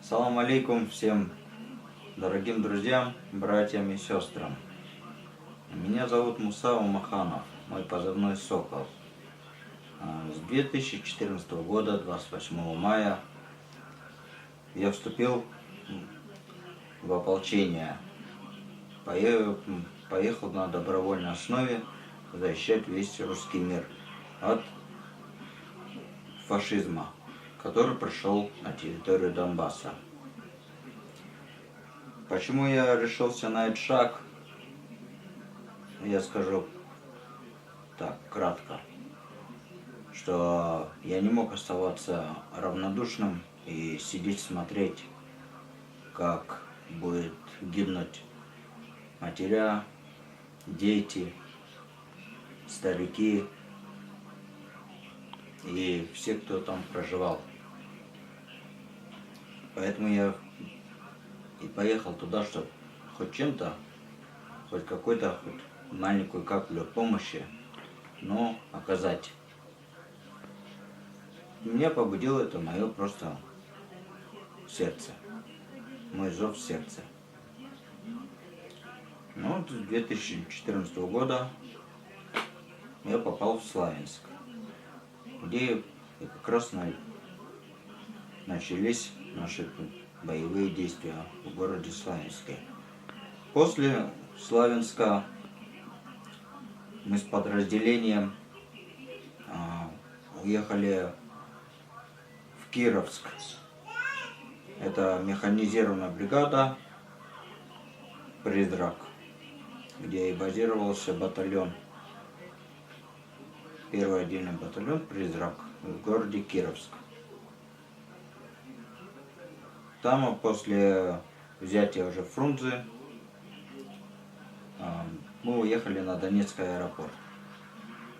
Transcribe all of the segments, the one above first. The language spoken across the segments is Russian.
Салам алейкум всем дорогим друзьям, братьям и сестрам. Меня зовут Муса Умаханов, мой позывной Сокол. С 2014 года, 28 мая, я вступил в ополчение. Поехал на добровольной основе защищать весь русский мир от фашизма, который пришел на территорию Донбасса. Почему я решился на этот шаг, я скажу так, кратко, что я не мог оставаться равнодушным и сидеть смотреть, как будет гибнуть матеря, дети, старики и все, кто там проживал. Поэтому я и поехал туда, чтобы хоть чем-то, хоть какой-то, хоть маленькую каплю помощи, но оказать. Меня побудило это мое просто сердце, мой зов сердца. Ну вот с 2014 года я попал в Славянск, где как раз начались наши боевые действия в городе Славянске. После Славянска мы с подразделением уехали в Кировск. Это механизированная бригада «Призрак», где и базировался батальон, первый отдельный батальон «Призрак» в городе Кировск. Там после взятия уже Фрунзе мы уехали на Донецкий аэропорт,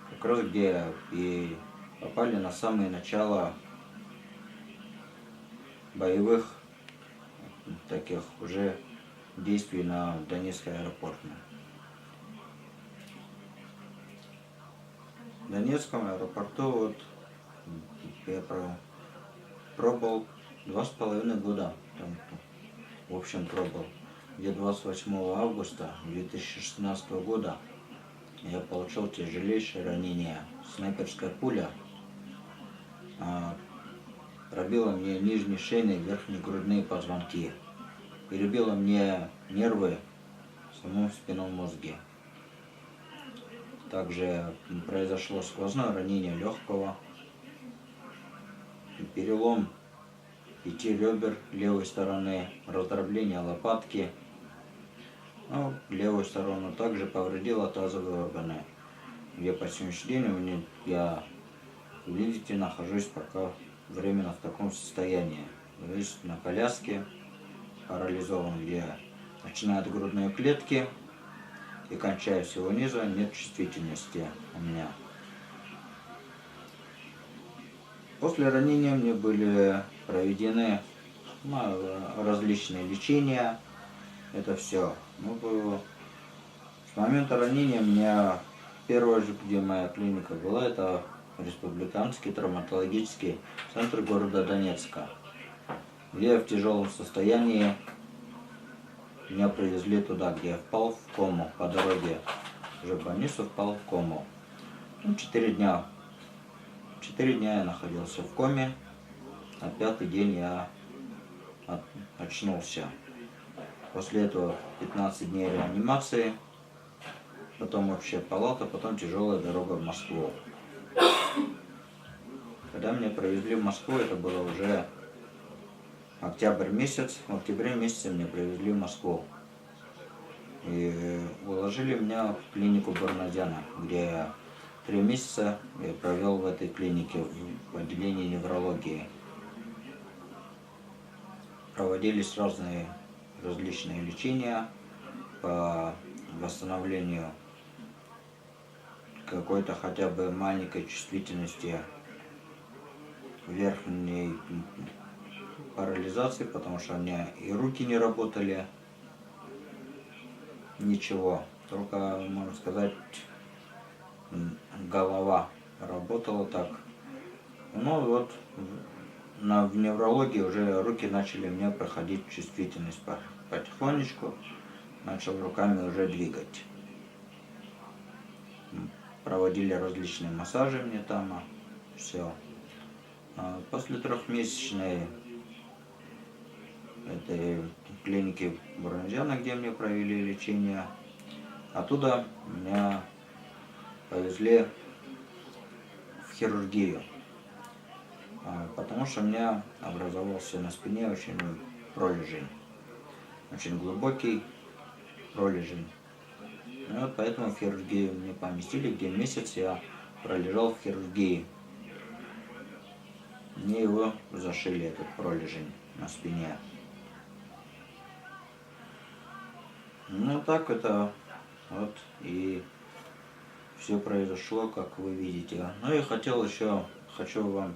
как раз где и попали на самое начало боевых таких уже действий на Донецкий аэропорт. В Донецком аэропорту вот я пробыл 2,5 года. Там, в общем, пробыл. Где 28 августа 2016 года я получил тяжелейшее ранение. Снайперская пуля пробила мне нижние шейные и верхние грудные позвонки. Перебила мне нервы в самом спинном мозге. Также произошло сквозное ранение легкого, перелом 5 ребер левой стороны, раздробление лопатки. Левую сторону также повредила тазовые органы, где по сегодняшний день я, видите, нахожусь пока временно в таком состоянии. То есть на коляске, парализован, где начиная от грудной клетки и кончая всего низа, нет чувствительности у меня. После ранения мне были проведены различные лечения. Это все. С момента ранения у меня первое же, где моя клиника была, это Республиканский травматологический центр города Донецка, где я в тяжелом состоянии. Меня привезли туда, где я впал в кому по дороге. Уже в больницу впал в кому. 4 дня. 4 дня я находился в коме, а 5-й день я очнулся. После этого 15 дней реанимации, потом общая палата, потом тяжелая дорога в Москву. Когда меня провезли в Москву, это было уже октябрь месяц. В октябре месяце меня привезли в Москву. И уложили меня в клинику Барнадяна, где я 3 месяца я провел в этой клинике, в отделении неврологии. Проводились различные лечения по восстановлению какой-то хотя бы маленькой чувствительности верхней парализации, потому что у меня и руки не работали, ничего, только, можно сказать, голова работала так. Ну вот в неврологии уже руки начали мне проходить чувствительность потихонечку. Начал руками уже двигать. Проводили различные массажи мне там, все. После трехмесячной этой клиники Бурунжана, где мне провели лечение, оттуда меня повезли в хирургию, потому что у меня образовался на спине очень пролежень, очень глубокий пролежень. И вот поэтому в хирургию мне поместили, где месяц я пролежал в хирургии. Мне его зашили, этот пролежень на спине. Ну так это вот и все произошло, как вы видите. Ну и хочу вам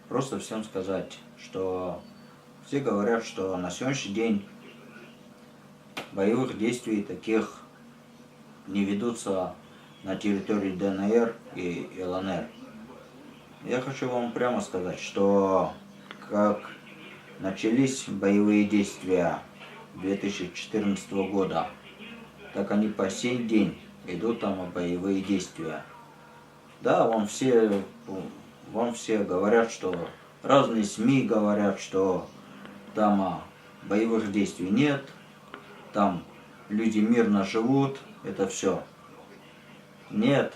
просто всем сказать, что все говорят, что на сегодняшний день боевых действий таких не ведутся на территории ДНР и ЛНР. Я хочу вам прямо сказать, что как начались боевые действия 2014 года, так они по сей день идут там боевые действия. Да, вам все говорят, что разные СМИ говорят, что там боевых действий нет, там люди мирно живут, это все. Нет.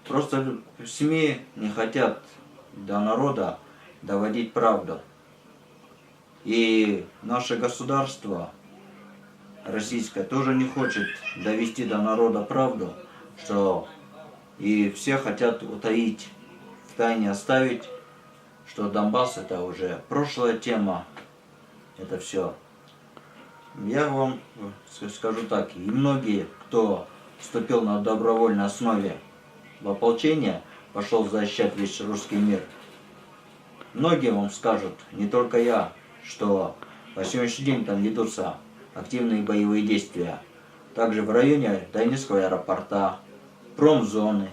Просто СМИ не хотят до народа доводить правду. И наше государство российское тоже не хочет довести до народа правду, что и все хотят утаить, в тайне оставить, что Донбасс это уже прошлая тема, это все. Я вам скажу так, и многие, кто вступил на добровольной основе в ополчение, пошел защищать весь русский мир, многие вам скажут, не только я, что по сегодняшний день там ведутся активные боевые действия. Также в районе Донецкого аэропорта, промзоны,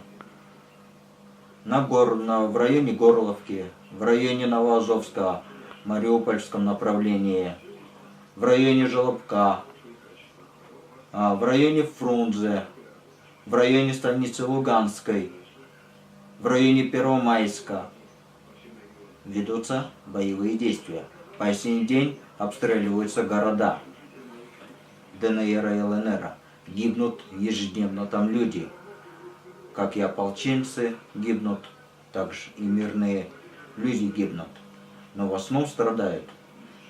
в районе Горловки, в районе Новоазовска, Мариупольском направлении, в районе Желобка, в районе Фрунзе, в районе станицы Луганской, в районе Первомайска ведутся боевые действия. По сей день обстреливаются города ДНР и ЛНР. Гибнут ежедневно там люди. Как и ополченцы гибнут, так же и мирные люди гибнут. Но в основном страдают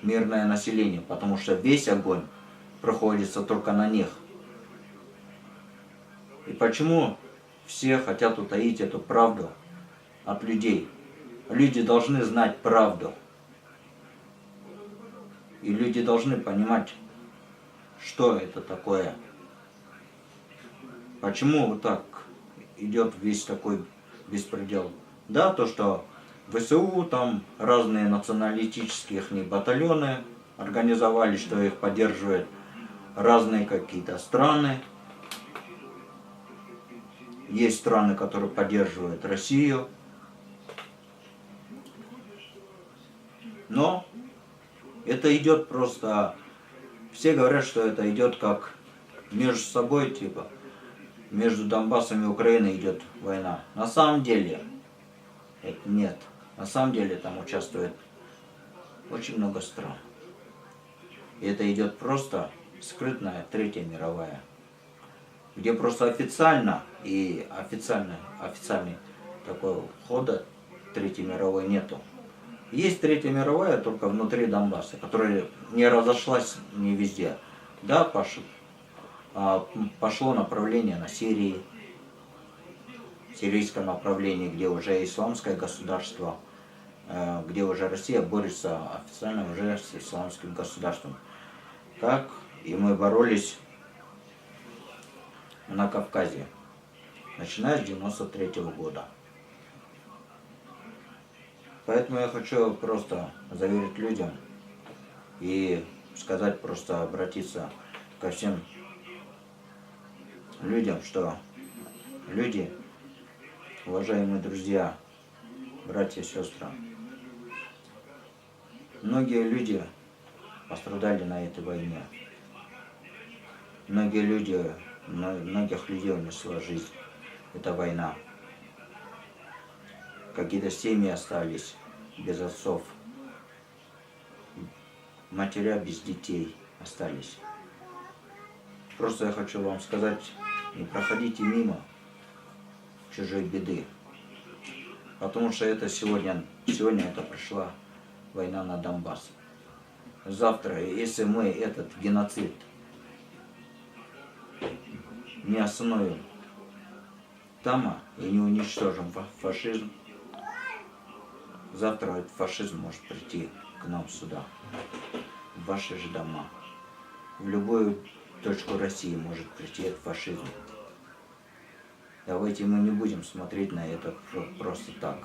мирное население, потому что весь огонь проходится только на них. И почему все хотят утаить эту правду от людей? Люди должны знать правду. И люди должны понимать, что это такое. Почему вот так идет весь такой беспредел? Да, то, что ВСУ, там разные националистические их батальоны организовали, что их поддерживают разные какие-то страны. Есть страны, которые поддерживают Россию. Но это идет просто... Все говорят, что это идет как между собой, типа, между Донбассом и Украиной идет война. На самом деле, нет. На самом деле там участвует очень много стран. И это идет просто скрытная Третья мировая, где просто официально и официальный такого хода Третьей мировой нету. Есть Третья мировая только внутри Донбасса, которая не разошлась не везде. Да, пошло направление на Сирии, сирийское направление, где уже исламское государство, где уже Россия борется официально уже с исламским государством. Так и мы боролись на Кавказе, начиная с 1993 года. Поэтому я хочу просто заверить людям и сказать, просто обратиться ко всем людям, что люди, уважаемые друзья, братья и сестры, Многие люди пострадали на этой войне. Многих людей унесла жизнь. Это война. Какие-то семьи остались без отцов. Матеря без детей остались. Просто я хочу вам сказать, не проходите мимо чужой беды. Потому что это сегодня это пришла война на Донбасс. Завтра, если мы этот геноцид не остановим там и не уничтожим фашизм, завтра этот фашизм может прийти к нам сюда, в ваши же дома. В любую точку России может прийти этот фашизм. Давайте мы не будем смотреть на это просто так,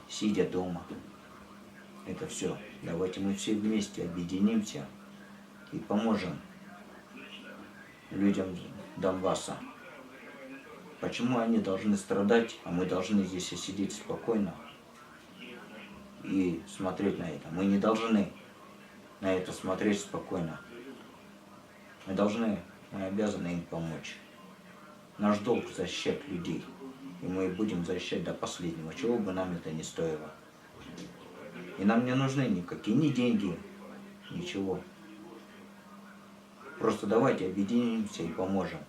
сидя дома. Это все. Давайте мы все вместе объединимся и поможем людям Донбасса. Почему они должны страдать, а мы должны здесь сидеть спокойно и смотреть на это? Мы не должны на это смотреть спокойно. Мы обязаны им помочь. Наш долг защищать людей. И мы будем защищать до последнего, чего бы нам это ни стоило. И нам не нужны никакие ни деньги, ничего. Просто давайте объединимся и поможем.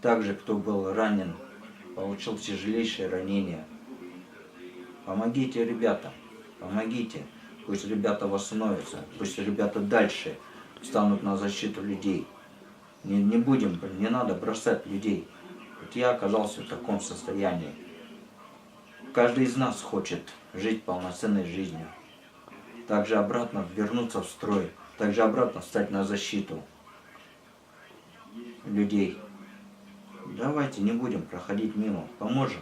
Также, кто был ранен, получил тяжелейшее ранение. Помогите ребятам, помогите. Пусть ребята восстановятся, пусть ребята дальше встанут на защиту людей. Не надо бросать людей. Вот я оказался в таком состоянии. Каждый из нас хочет жить полноценной жизнью. Также обратно вернуться в строй. Также обратно встать на защиту людей. Давайте не будем проходить мимо. Поможем.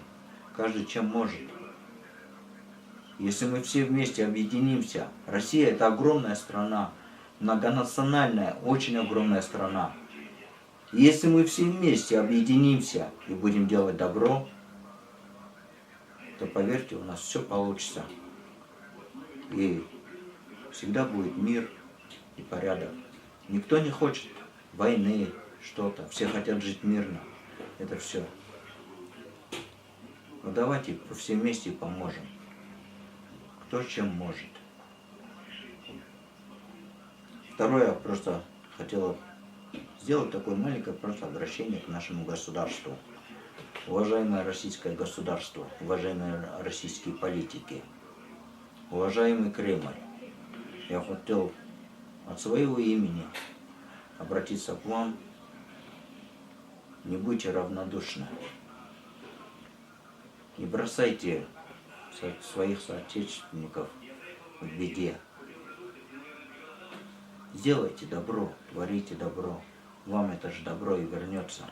Каждый чем может. Если мы все вместе объединимся. Россия это огромная страна. Многонациональная, очень огромная страна. Если мы все вместе объединимся и будем делать добро, то поверьте, у нас все получится. И всегда будет мир и порядок. Никто не хочет войны, что-то. Все хотят жить мирно. Это все. Но давайте все вместе поможем. Кто чем может. Второе, я просто хотела сделать такое маленькое просто обращение к нашему государству. Уважаемое российское государство, уважаемые российские политики, уважаемый Кремль, я хотел от своего имени обратиться к вам. Не будьте равнодушны. Не бросайте своих соотечественников в беде. Сделайте добро, творите добро. Вам это же добро и вернется.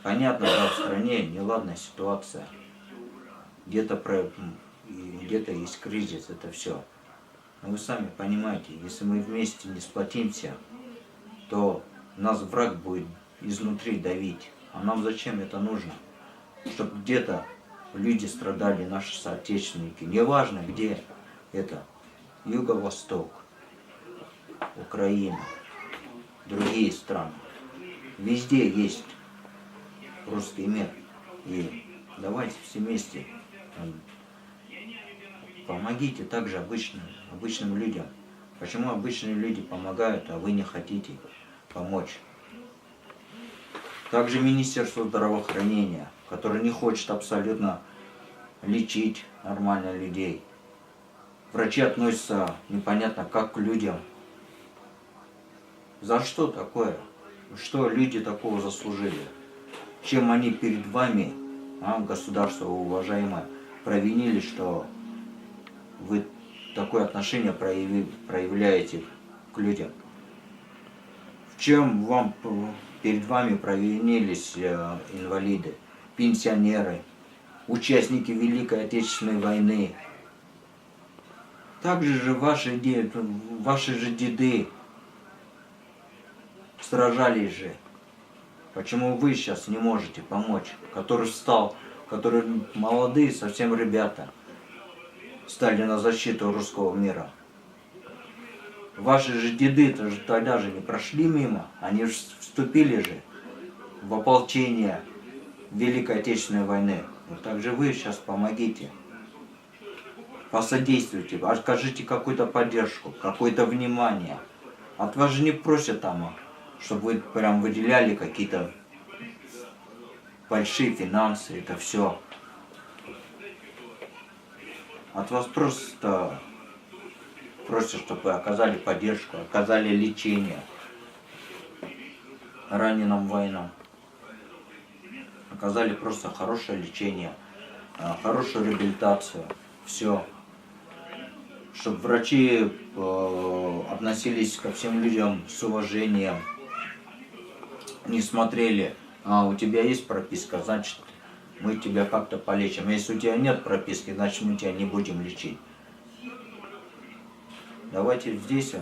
Понятно, да, в стране неладная ситуация. Где-то есть кризис, это все. Но вы сами понимаете, если мы вместе не сплотимся, то нас враг будет изнутри давить. А нам зачем это нужно? Чтобы где-то люди страдали, наши соотечественники. Неважно где это. Юго-Восток, Украина, другие страны. Везде есть русский мир. И давайте все вместе помогите также обычным людям. Почему обычные люди помогают, а вы не хотите помочь? Также Министерство здравоохранения, которое не хочет абсолютно лечить нормально людей. Врачи относятся непонятно как к людям. За что такое? Что люди такого заслужили? Чем они перед вами, государство уважаемое, провинили, что вы такое отношение проявляете к людям? В чем перед вами провинились инвалиды, пенсионеры, участники Великой Отечественной войны? Также же ваши же деды сражались же. Почему вы сейчас не можете помочь? Которые молодые совсем ребята стали на защиту русского мира. Ваши же деды тогда же не прошли мимо, они же вступили же в ополчение Великой Отечественной войны. Вот так же вы сейчас помогите, посодействуйте, окажите какую-то поддержку, какое-то внимание. От вас же не просят там, чтобы вы прям выделяли какие-то большие финансы, это все. От вас просто просят, чтобы вы оказали поддержку, оказали лечение раненым воинам. Оказали просто хорошее лечение, хорошую реабилитацию, все. Чтобы врачи относились ко всем людям с уважением, не смотрели, у тебя есть прописка, значит мы тебя как-то полечим. Если у тебя нет прописки, значит мы тебя не будем лечить. Давайте здесь,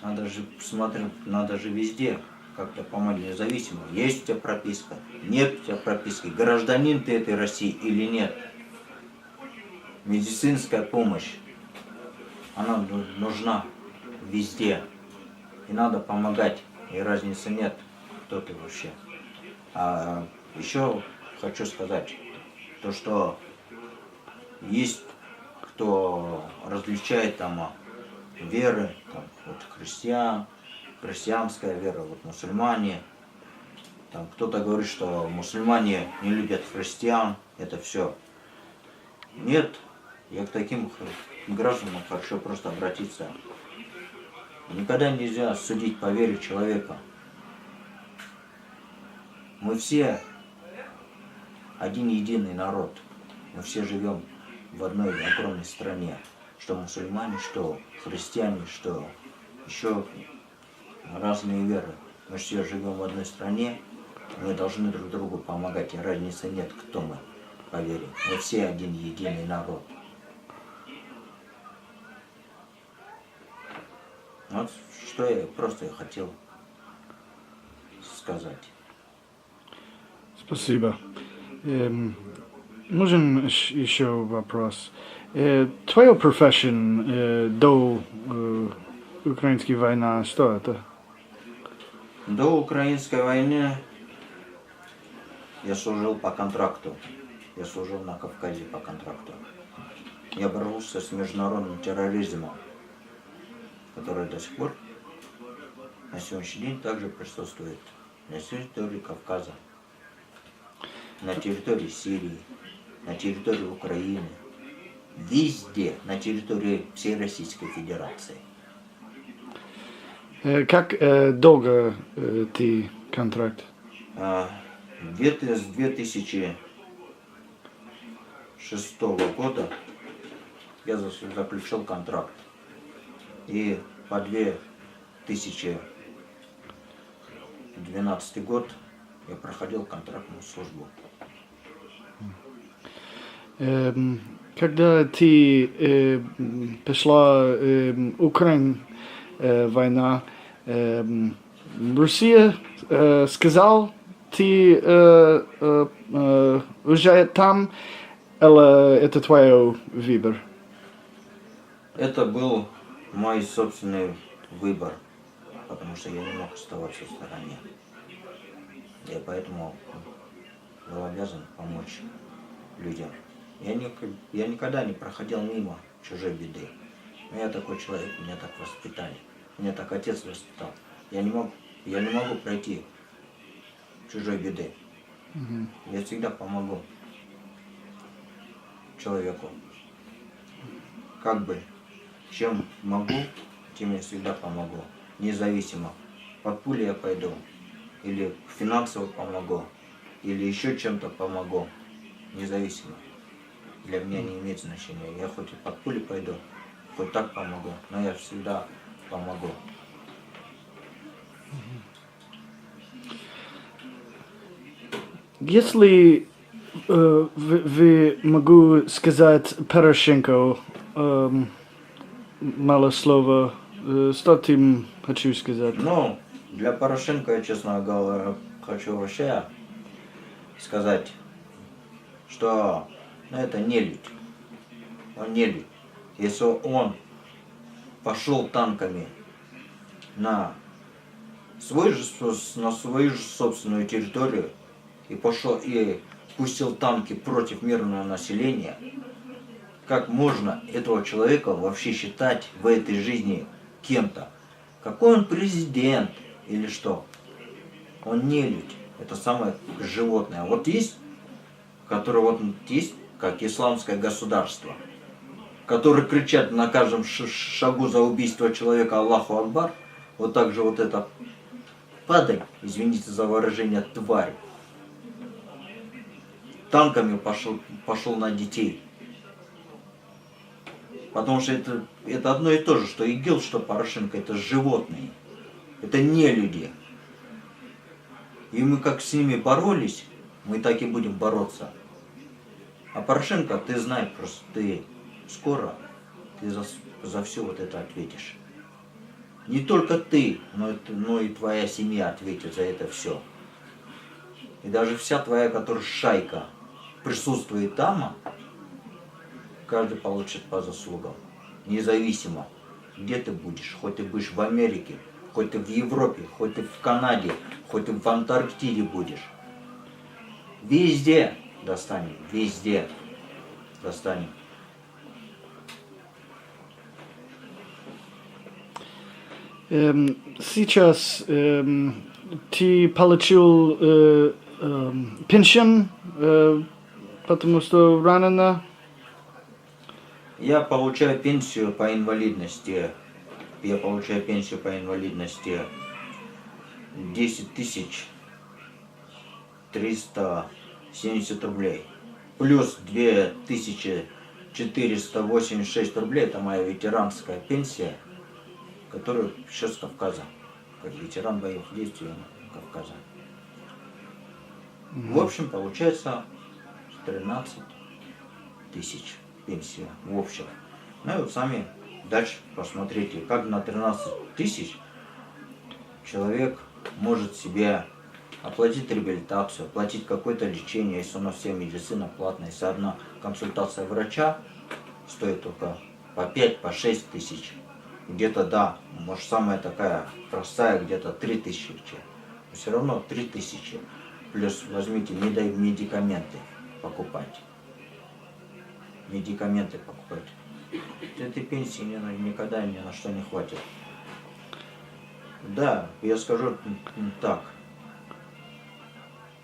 надо же смотреть, надо же везде как-то помочь независимо. Есть у тебя прописка, нет у тебя прописки, гражданин ты этой России или нет. Медицинская помощь, она нужна везде. И надо помогать, и разницы нет, кто ты вообще. А еще хочу сказать, то что есть кто различает там веры, там, вот христианская вера, вот мусульмане. Там кто-то говорит, что мусульмане не любят христиан, это все. Нет, я к таким гражданам хочу просто обратиться. Никогда нельзя судить по вере человека. Мы все один единый народ. Мы все живем в одной огромной стране. Что мусульмане, что христиане, что еще разные веры. Мы все живем в одной стране. Мы должны друг другу помогать. И разницы нет, кто мы по вере. Мы все один единый народ. Вот что я просто хотел сказать. Спасибо. Нужен еще вопрос. Твоя профессия до украинской войны, что это? До украинской войны я служил по контракту. Я служил на Кавказе по контракту. Я боролся с международным терроризмом, который до сих пор на сегодняшний день также присутствует на территории Кавказа, на территории Сирии, на территории Украины, везде, на территории всей Российской Федерации. Как долго ты контракт? С 2006 года я заключил контракт. И по 2012 год я проходил контрактную службу. Когда ты пошла Украина война, Россия сказал, ты уезжай там, или это твой выбор? Это был мой собственный выбор, потому что я не мог оставаться в стороне. Я поэтому был обязан помочь людям. Я никогда не проходил мимо чужой беды. Но я такой человек, меня так воспитали. Меня так отец воспитал. Я не могу пройти чужой беды. Я всегда помогу человеку. Как бы, чем могу, тем я всегда помогу. Независимо, под пулей я пойду, или финансово помогу, или еще чем-то помогу. Независимо. Для меня не имеет значения. Я хоть и под пулей пойду, хоть так помогу, но я всегда помогу. Если вы могу сказать Порошенко мало слова, что ты хочу сказать? Ну, для Порошенко я, честно говоря, хочу вообще сказать, что это не людь. Он не людь. Если он пошел танками на свою же собственную территорию и пошел и пустил танки против мирного населения, как можно этого человека вообще считать в этой жизни кем-то? Какой он президент или что? Он нелюдь. Это самое животное. Вот есть, которое вот есть, как исламское государство, которые кричат на каждом шагу за убийство человека Аллаху Акбар, вот так же вот это падаль, извините за выражение, тварь, танками пошел на детей. Потому что это одно и то же, что ИГИЛ, что Порошенко, это животные, это не люди. И мы как с ними боролись, мы так и будем бороться. А Порошенко, ты знаешь, просто ты скоро за все вот это ответишь. Не только ты, но и твоя семья ответит за это все. И даже вся твоя, которая шайка, присутствует там, каждый получит по заслугам. Независимо, где ты будешь. Хоть ты будешь в Америке, хоть ты в Европе, хоть ты в Канаде, хоть ты в Антарктиде будешь. Везде достанем, везде достанем. Сейчас ты получил пенсию, потому что ранено? Я получаю пенсию по инвалидности. 10 тысяч 370 рублей. Плюс 2486 рублей, это моя ветеранская пенсия, которую еще с Кавказа, как ветеран боевых действий Кавказа. В общем, получается 13 тысяч пенсия в общем. Ну и вот сами дальше посмотрите, как на 13 тысяч человек может себе оплатить реабилитацию, оплатить какое-то лечение, если у нас вся медицина платная, если одна консультация врача стоит только по 5, по 6 тысяч. Где-то, да, может самая такая простая, где-то 3000. Но все равно 3000. Плюс возьмите медикаменты покупать. Медикаменты покупать. Этой пенсии никогда ни на что не хватит. Да, я скажу так.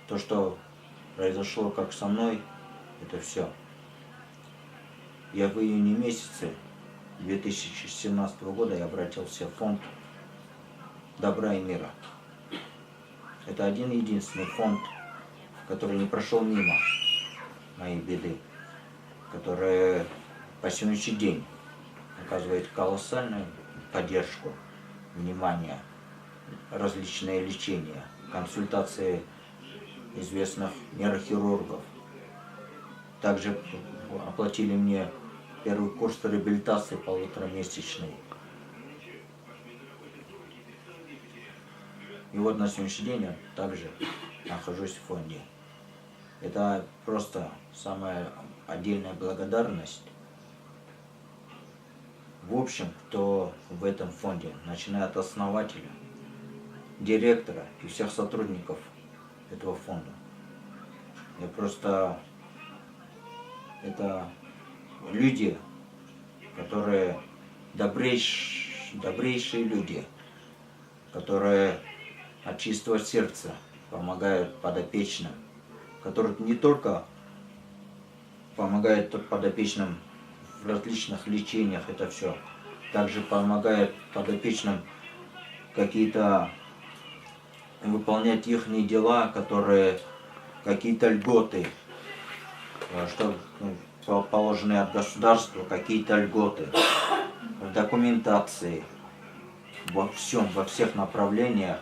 То, что произошло как со мной, это все. Я в июне месяце 2017 года я обратился в фонд добра и мира. Это один-единственный фонд, который не прошел мимо моей беды, который по сегодняшний день оказывает колоссальную поддержку, внимание, различные лечения, консультации известных нейрохирургов. Также оплатили мне первый курс реабилитации полуторамесячный. И вот на сегодняшний день я также нахожусь в фонде. Это просто самая отдельная благодарность. В общем, кто в этом фонде, начиная от основателя, директора и всех сотрудников этого фонда. Это люди, которые добрейшие люди, которые от чистого сердца помогают подопечным, которые не только помогают подопечным в различных лечениях, это все, также помогают подопечным какие-то выполнять их дела, которые какие-то льготы, что положенные от государства, какие-то льготы в документации, во всех направлениях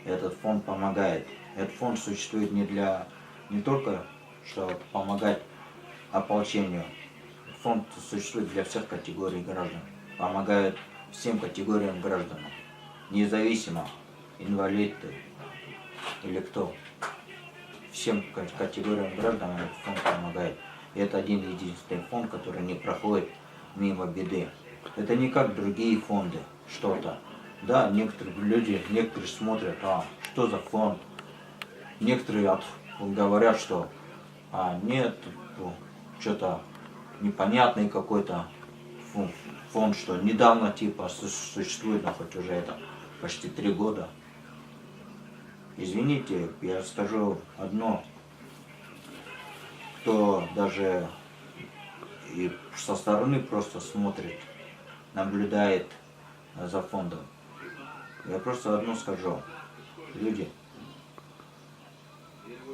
этот фонд помогает. Этот фонд существует не только, чтобы помогать ополчению. Фонд существует для всех категорий граждан. Помогает всем категориям граждан. Независимо, инвалид ты или кто. Всем категориям граждан этот фонд помогает. И это один единственный фонд, который не проходит мимо беды. Это не как другие фонды, что-то. Да, некоторые люди, некоторые смотрят, что за фонд. Некоторые говорят, что нет, что-то непонятный какой-то фонд, что недавно типа существует, но хоть уже это почти 3 года. Извините, я скажу одно, кто даже и со стороны просто смотрит, наблюдает за фондом. Я просто одно скажу. Люди,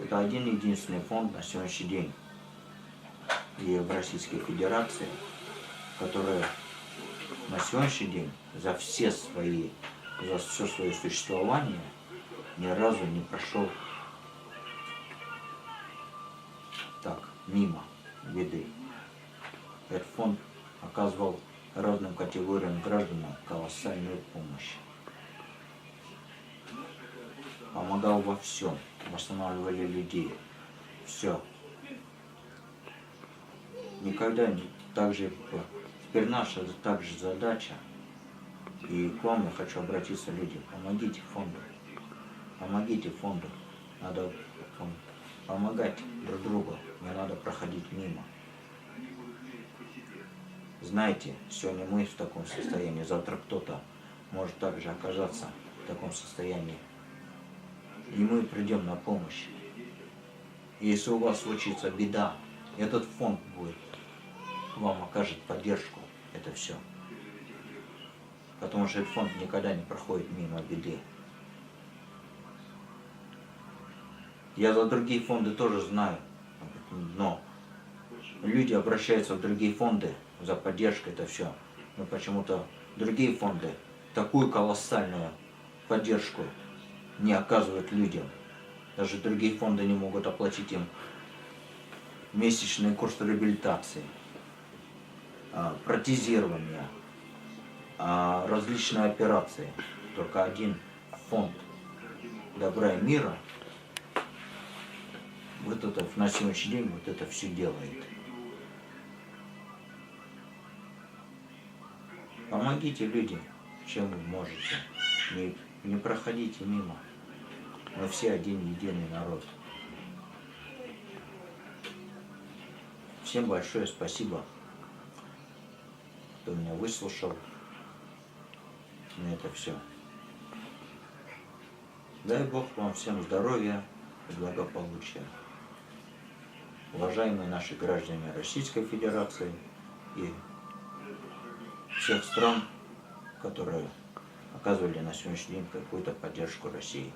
это один единственный фонд на сегодняшний день и в Российской Федерации, который на сегодняшний день за все свое существование ни разу не прошел так, мимо беды. Этот фонд оказывал разным категориям граждан колоссальную помощь. Помогал во всем, восстанавливали людей. Все. Никогда не так же. Теперь наша также задача, и к вам я хочу обратиться, люди, помогите фонду. Помогите фонду. Надо помогать друг другу, не надо проходить мимо. Знаете, сегодня мы в таком состоянии, завтра кто-то может также оказаться в таком состоянии. И мы придем на помощь. Если у вас случится беда, этот фонд будет, вам окажет поддержку. Это все. Потому что этот фонд никогда не проходит мимо беды. Я за другие фонды тоже знаю, но люди обращаются в другие фонды за поддержкой, это все. Но почему-то другие фонды такую колоссальную поддержку не оказывают людям. Даже другие фонды не могут оплатить им месячный курс реабилитации, протезирование, различные операции. Только один фонд добра и мира вот это на сегодняшний день вот это все делает. Помогите людям, чем вы можете. Не проходите мимо. Мы все один единый народ. Всем большое спасибо, кто меня выслушал. На это все. Дай Бог вам всем здоровья и благополучия. Уважаемые наши граждане Российской Федерации и всех стран, которые оказывали на сегодняшний день какую-то поддержку России.